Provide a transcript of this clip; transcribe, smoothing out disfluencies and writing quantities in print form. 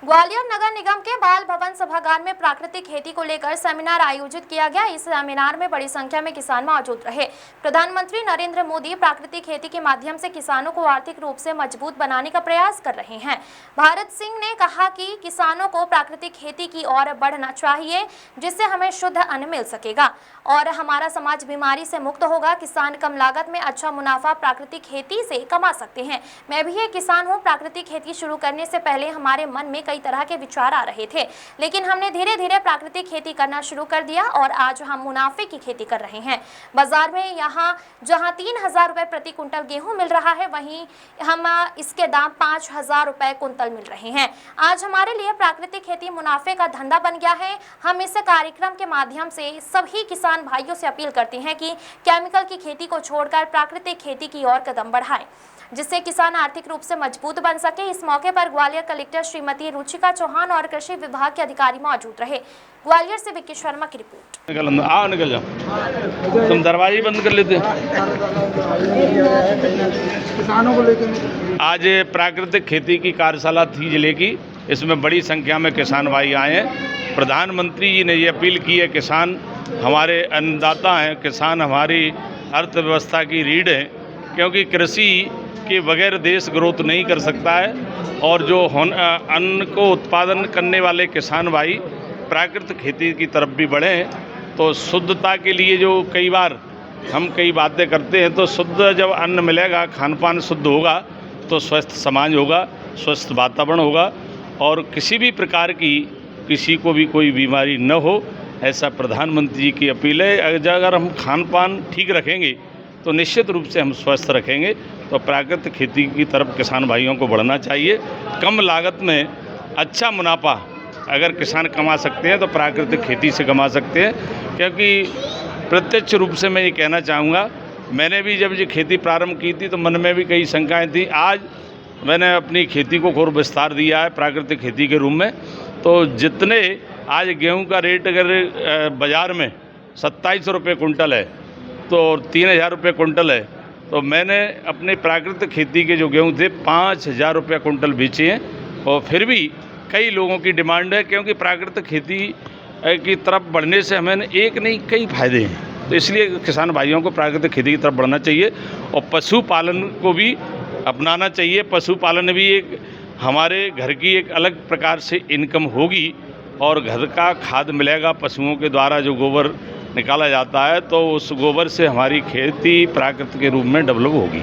ग्वालियर नगर निगम के बाल भवन सभागार में प्राकृतिक खेती को लेकर सेमिनार आयोजित किया गया। इस सेमिनार में बड़ी संख्या में किसान मौजूद रहे। प्रधानमंत्री नरेंद्र मोदी प्राकृतिक खेती के माध्यम से किसानों को आर्थिक रूप से मजबूत बनाने का प्रयास कर रहे हैं। भारत सिंह ने कहा कि किसानों को प्राकृतिक खेती की ओर बढ़ना चाहिए, जिससे हमें शुद्ध अन्न मिल सकेगा और हमारा समाज बीमारी से मुक्त होगा। किसान कम लागत में अच्छा मुनाफा प्राकृतिक खेती से कमा सकते हैं। मैं भी एक किसान हूँ। प्राकृतिक खेती शुरू करने से पहले हमारे मन में कई तरह के विचार आ रहे थे, लेकिन हमने धीरे धीरे प्राकृतिक खेती करना शुरू कर दिया और आज हम मुनाफे की खेती कर रहे हैं। बाजार में यहाँ जहाँ 3,000 रुपए प्रति कुंटल गेहूं मिल रहा है, वहीं हम इसके दाम 5,000 रुपए कुंटल मिल रहे हैं। आज हमारे लिए प्राकृतिक खेती मुनाफे का धंधा बन गया है। हम इस कार्यक्रम के माध्यम से सभी किसान भाइयों से अपील करते हैं कि केमिकल की खेती को छोड़कर प्राकृतिक खेती की ओर कदम बढ़ाएं, जिससे किसान आर्थिक रूप से मजबूत बन सके। इस मौके पर ग्वालियर कलेक्टर श्रीमती रुचिका चौहान और कृषि विभाग के अधिकारी मौजूद रहे। ग्वालियर से विक्की शर्मा की रिपोर्ट। निकल जाओ, तुम दरवाजे बंद कर लेते। किसानों को लेकर आज प्राकृतिक खेती की कार्यशाला थी जिले की। इसमें बड़ी संख्या में किसान भाई आए हैं। प्रधानमंत्री जी ने ये अपील की है, किसान हमारे अन्नदाता हैं, किसान हमारी अर्थव्यवस्था की रीढ़ है, क्योंकि कृषि के बगैर देश ग्रोथ नहीं कर सकता है। और जो अन्न को उत्पादन करने वाले किसान भाई प्राकृतिक खेती की तरफ भी बढ़े हैं, तो शुद्धता के लिए जो कई बार हम कई बातें करते हैं, तो शुद्ध जब अन्न मिलेगा, खान पान शुद्ध होगा, तो स्वस्थ समाज होगा, स्वस्थ वातावरण होगा और किसी भी प्रकार की किसी को भी कोई बीमारी न हो, ऐसा प्रधानमंत्री जी की अपील है। अगर हम खान पान ठीक रखेंगे तो निश्चित रूप से हम स्वस्थ रखेंगे। तो प्राकृतिक खेती की तरफ किसान भाइयों को बढ़ना चाहिए। कम लागत में अच्छा मुनाफा अगर किसान कमा सकते हैं तो प्राकृतिक खेती से कमा सकते हैं, क्योंकि प्रत्यक्ष रूप से मैं ये कहना चाहूँगा, मैंने भी जब ये खेती प्रारंभ की थी तो मन में भी कई शंकाएँ थी। आज मैंने अपनी खेती को और विस्तार दिया है प्राकृतिक खेती के रूप में। तो जितने आज गेहूँ का रेट अगर बाज़ार में 2700 रुपये कुंटल है, तो 3,000 रुपये कुंटल है, तो मैंने अपने प्राकृतिक खेती के जो गेहूँ थे 5,000 रुपये कुंटल बेचे हैं। और फिर भी कई लोगों की डिमांड है, क्योंकि प्राकृतिक खेती की तरफ बढ़ने से हमें एक नहीं कई फायदे हैं। तो इसलिए किसान भाइयों को प्राकृतिक खेती की तरफ बढ़ना चाहिए और पशुपालन को भी अपनाना चाहिए। पशुपालन भी एक हमारे घर की एक अलग प्रकार से इनकम होगी और घर का खाद मिलेगा। पशुओं के द्वारा जो गोबर निकाला जाता है, तो उस गोबर से हमारी खेती प्राकृतिक के रूप में डेवलप होगी।